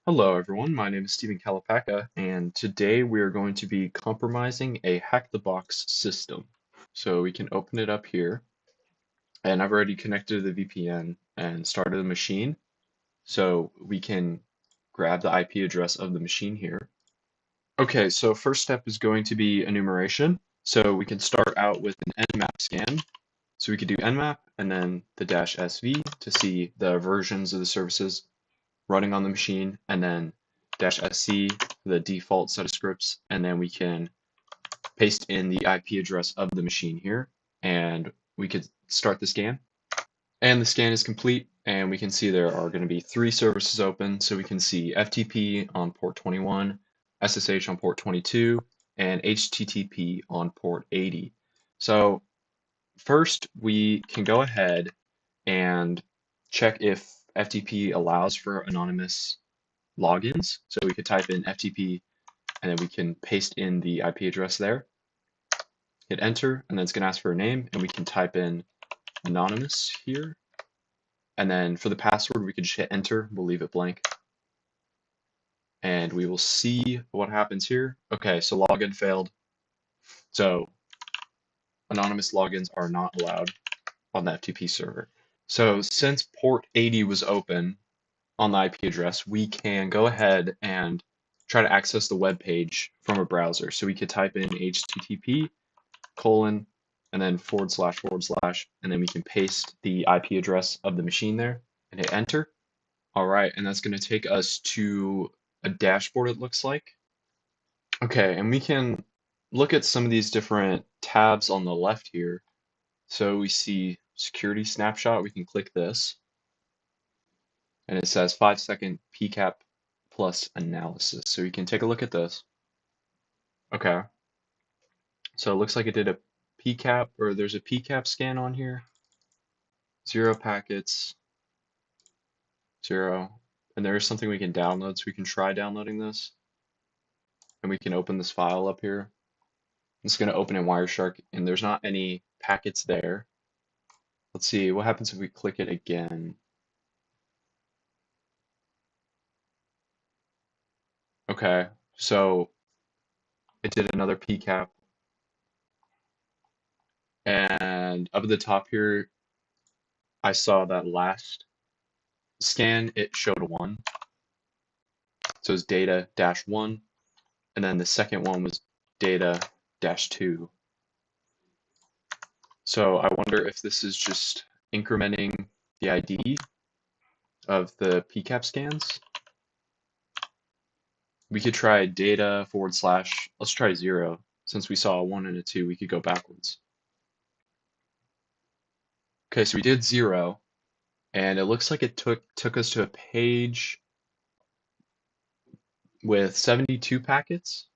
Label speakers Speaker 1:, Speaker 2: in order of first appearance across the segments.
Speaker 1: Hello everyone, my name is Stephen Kalapaka, and today we are going to be compromising a Hack the Box system. So we can open it up here, and I've already connected to the VPN and started the machine. So we can grab the IP address of the machine here. Okay, so first step is going to be enumeration. So we can start out with an Nmap scan. So we could do Nmap and then the -sv to see the versions of the services running on the machine, and then -sc, the default set of scripts, and then we can paste in the IP address of the machine here, and we could start the scan. And the scan is complete, and we can see there are going to be 3 services open, so we can see FTP on port 21, SSH on port 22, and HTTP on port 80. So first, we can go ahead and check if FTP allows for anonymous logins. So we could type in FTP and then we can paste in the IP address there, hit enter, and then it's going to ask for a name, and we can type in anonymous here. And then for the password, we could just hit enter, we'll leave it blank. And we will see what happens here. Okay, so login failed. So anonymous logins are not allowed on the FTP server. So since port 80 was open on the IP address, we can go ahead and try to access the web page from a browser. So we could type in HTTP colon and then // and then we can paste the IP address of the machine there and hit enter. All right, and that's going to take us to a dashboard, it looks like. Okay, and we can look at some of these different tabs on the left here. So we see security snapshot, we can click this, and it says 5-second PCAP plus analysis. So you can take a look at this. Okay, so it looks like it did a PCAP, or there's a PCAP scan on here. 0 packets, 0. And there is something we can download, so we can try downloading this. And we can open this file up here. It's going to open in Wireshark, and there's not any packets there. Let's see, what happens if we click it again? Okay, so it did another PCAP. And up at the top here, I saw that last scan, it showed a 1. So it's data-1. And then the second one was data-2. So I wonder if this is just incrementing the ID of the PCAP scans. We could try data /, let's try 0. Since we saw a 1 and a 2, we could go backwards. Okay, so we did 0, and it looks like it took us to a page with 72 packets.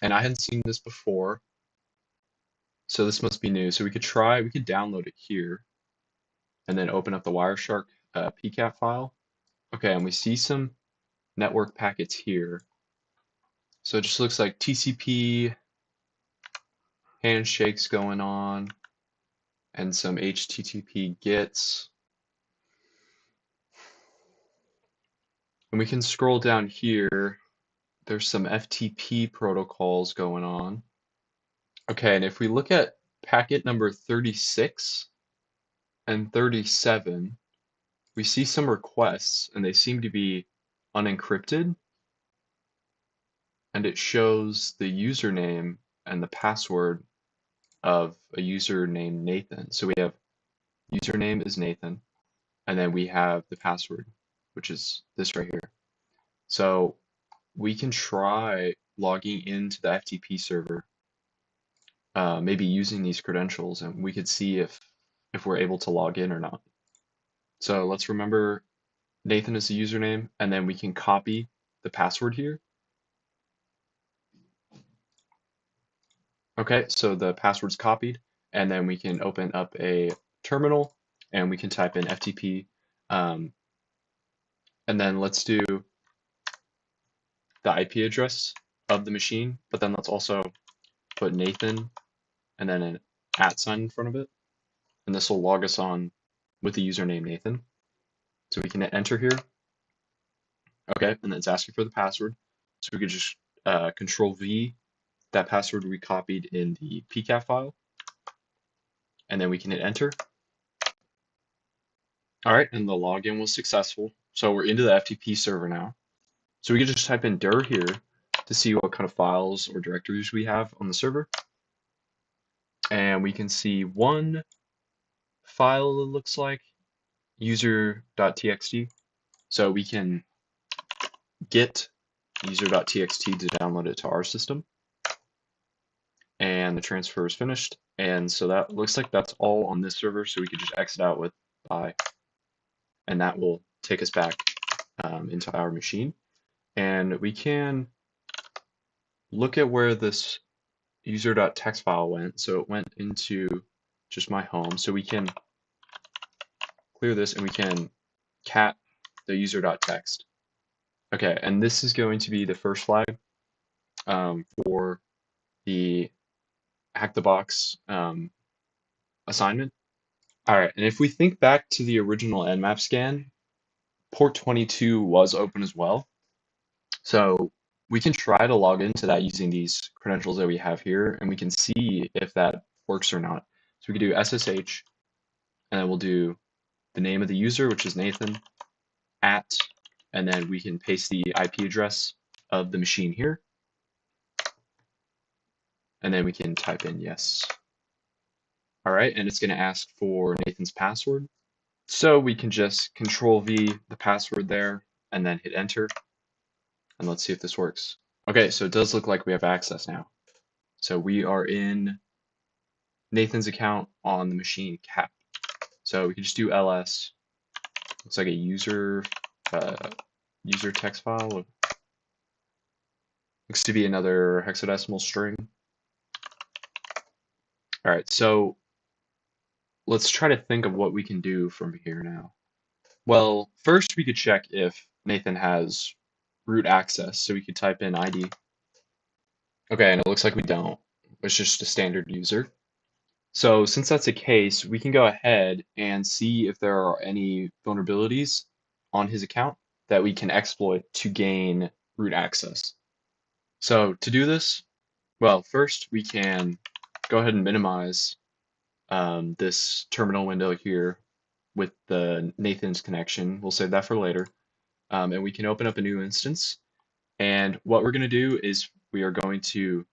Speaker 1: And I hadn't seen this before, so this must be new. So we could download it here, and then open up the Wireshark PCAP file. Okay, and we see some network packets here. So it just looks like TCP handshakes going on and some HTTP GETs. And we can scroll down here. There's some FTP protocols going on. Okay, and if we look at packet number 36 and 37, we see some requests, and they seem to be unencrypted. And it shows the username and the password of a user named Nathan. So we have username is Nathan, and then we have the password, which is this right here. So we can try logging into the FTP server, maybe using these credentials, and we could see if we're able to log in or not. So let's remember Nathan is the username, and then we can copy the password here. Okay, so the password's copied, and then we can open up a terminal, and we can type in FTP, and then let's do the IP address of the machine, but then let's also put Nathan and then an @ in front of it, and this will log us on with the username Nathan. So we can hit enter here. Okay, and it's asking for the password. So we could just Control V that password we copied in the PCAP file, and then we can hit enter. All right, and the login was successful. So we're into the FTP server now. So we can just type in dir here to see what kind of files or directories we have on the server. And we can see one file, it looks like, user.txt. So we can get user.txt to download it to our system. And the transfer is finished. And so that looks like that's all on this server. So we could just exit out with bye. And that will take us back into our machine. And we can look at where this user.txt file went. So it went into just my home. So we can clear this and we can cat the user.txt. Okay, and this is going to be the first flag for the Hack the Box assignment. All right, and if we think back to the original Nmap scan, port 22 was open as well. So we can try to log into that using these credentials that we have here, and we can see if that works or not. So we can do SSH, and then we'll do the name of the user, which is Nathan, @ and then we can paste the IP address of the machine here. And then we can type in yes. All right, and it's going to ask for Nathan's password. So we can just Control V the password there and then hit enter. And let's see if this works. Okay, so it does look like we have access now. So we are in Nathan's account on the machine cap. So we can just do ls. Looks like a user text file. Looks to be another hexadecimal string. All right, so let's try to think of what we can do from here now. Well, first we could check if Nathan has root access. So we could type in ID. Okay, and it looks like we don't. It's just a standard user. So since that's the case, we can go ahead and see if there are any vulnerabilities on his account that we can exploit to gain root access. So to do this, well, first we can go ahead and minimize this terminal window here with the Nathan's connection. We'll save that for later. And we can open up a new instance. And what we're going to do is we are going to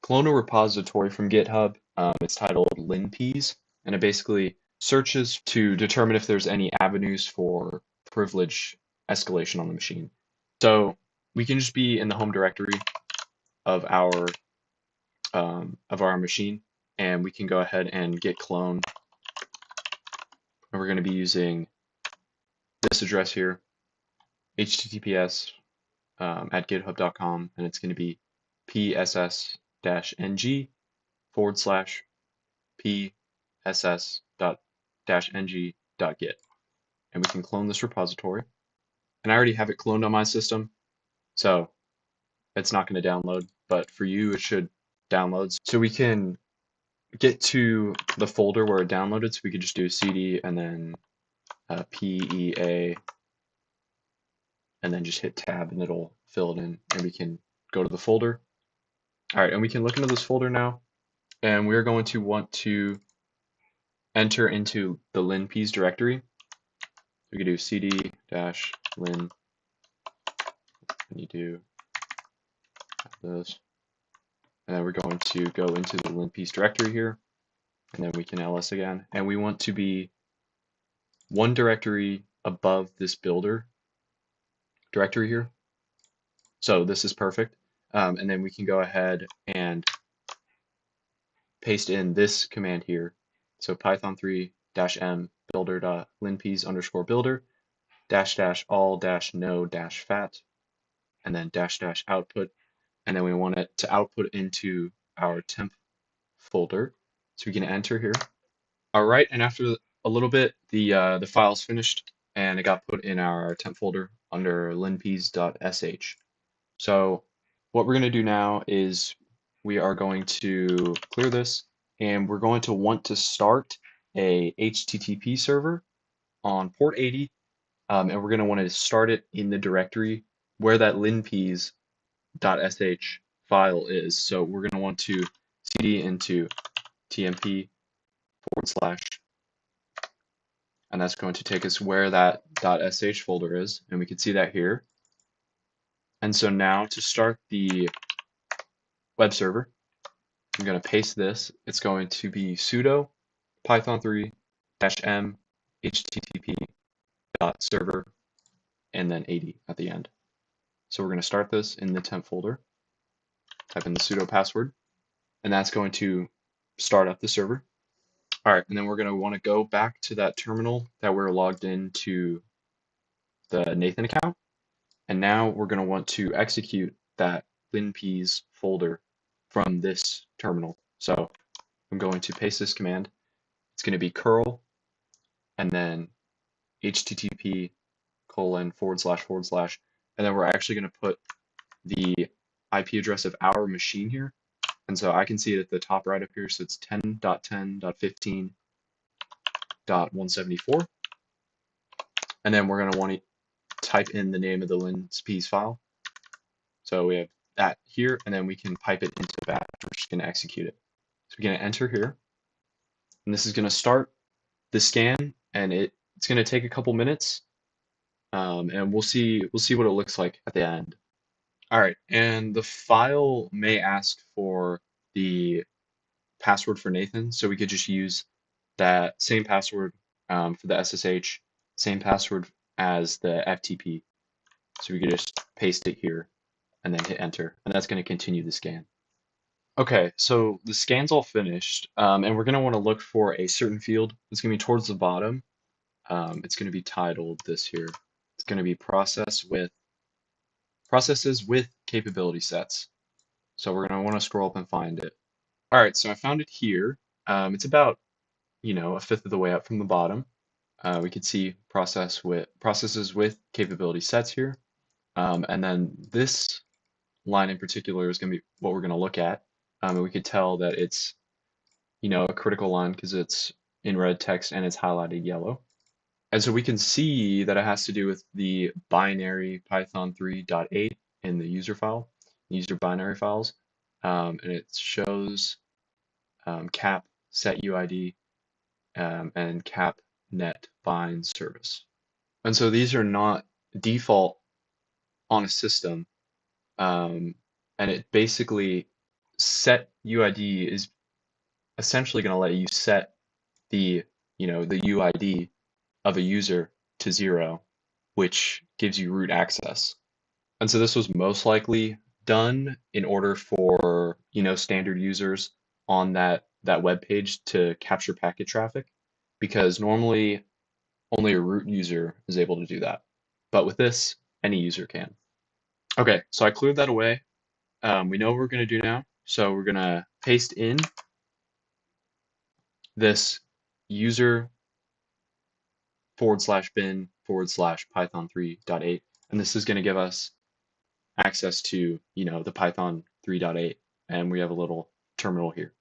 Speaker 1: clone a repository from GitHub. It's titled linpeas, and it basically searches to determine if there's any avenues for privilege escalation on the machine. So we can just be in the home directory of our machine, and we can go ahead and git clone. And we're going to be using this address here, https at github.com, and it's going to be pss-ng/pss.-ng.git. And we can clone this repository. And I already have it cloned on my system, so it's not going to download, but for you it should download. So we can get to the folder where it downloaded, so we could just do cd and then PEA and then just hit tab and it'll fill it in, and we can go to the folder. All right, and we can look into this folder now, and we're going to want to enter into the linpeas directory. We can do cd-lin, and you do this, and then we're going to go into the linpeas directory here, and then we can ls again, and we want to be one directory above this builder directory here. So this is perfect. And then we can go ahead and paste in this command here. So python3-m builder.linpeas_builder --all-no-fat and then --output. And then we want it to output into our temp folder. So we can enter here. All right, and after a little bit, the file's finished and it got put in our temp folder under linpeas.sh. So what we're going to do now is we are going to clear this, and we're going to want to start a HTTP server on port 80 and we're going to want to start it in the directory where that linpeas.sh file is. So we're going to want to cd into tmp /, and that's going to take us where that .sh folder is, and we can see that here. And so now to start the web server, I'm going to paste this. It's going to be sudo python3-m http.server and then 80 at the end. So we're going to start this in the temp folder, type in the sudo password, and that's going to start up the server. All right, and then we're going to want to go back to that terminal that we're logged into the Nathan account. And now we're going to want to execute that linpeas folder from this terminal. So I'm going to paste this command. It's going to be curl and then http : / and then we're actually going to put the IP address of our machine here. And so I can see it at the top right up here. So it's 10.10.15.174. And then we're going to want to type in the name of the linpeas file. So we have that here, and then we can pipe it into batch. We're just going to execute it. So we're going to enter here, and this is going to start the scan, and it's going to take a couple minutes, and we'll see what it looks like at the end. All right, and the file may ask for the password for Nathan, so we could just use that same password for the SSH, same password as the FTP. So we could just paste it here and then hit enter, and that's going to continue the scan. Okay, so the scan's all finished, and we're going to want to look for a certain field. It's going to be towards the bottom. It's going to be titled this here. It's going to be processes with capability sets. So we're going to want to scroll up and find it. All right, so I found it here. It's about, a fifth of the way up from the bottom. We could see processes with capability sets here. And then this line in particular is going to be what we're going to look at. And we could tell that it's, a critical line because it's in red text and it's highlighted yellow. And so we can see that it has to do with the binary python3.8 in the user file, user binary files. And it shows cap set UID and cap net bind service. And so these are not default on a system. And it basically set UID is essentially going to let you set the UID of a user to 0, which gives you root access. And so this was most likely done in order for standard users on that web page to capture packet traffic, because normally only a root user is able to do that. But with this, any user can. Okay, so I cleared that away. We know what we're going to do now. So we're going to paste in this user /bin /python3.8, and this is going to give us access to the Python 3.8, and we have a little terminal here.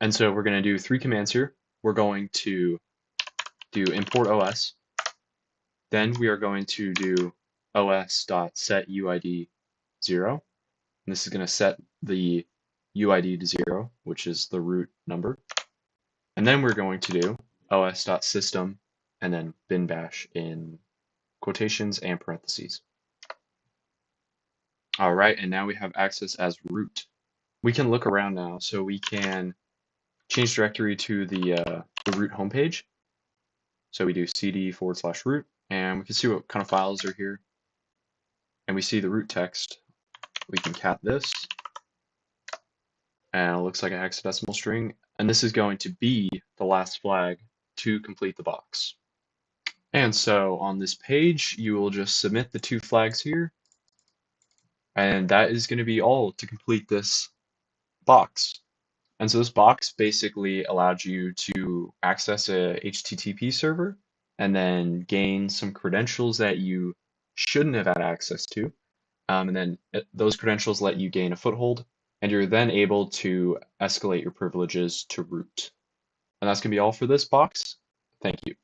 Speaker 1: And so we're going to do 3 commands here. We're going to do import OS, then we are going to do os.setUID 0, and this is going to set the UID to 0, which is the root number. And then we're going to do os.system and then bin bash in quotations and parentheses. All right, and now we have access as root. We can look around now, so we can change directory to the root homepage. So we do cd /root, and we can see what kind of files are here. And we see the root text. We can cat this, and it looks like a hexadecimal string. And this is going to be the last flag to complete the box. And so on this page, you will just submit the 2 flags here. And that is going to be all to complete this box. And so this box basically allowed you to access a HTTP server and then gain some credentials that you shouldn't have had access to. And then those credentials let you gain a foothold, and you're then able to escalate your privileges to root. And that's going to be all for this box. Thank you.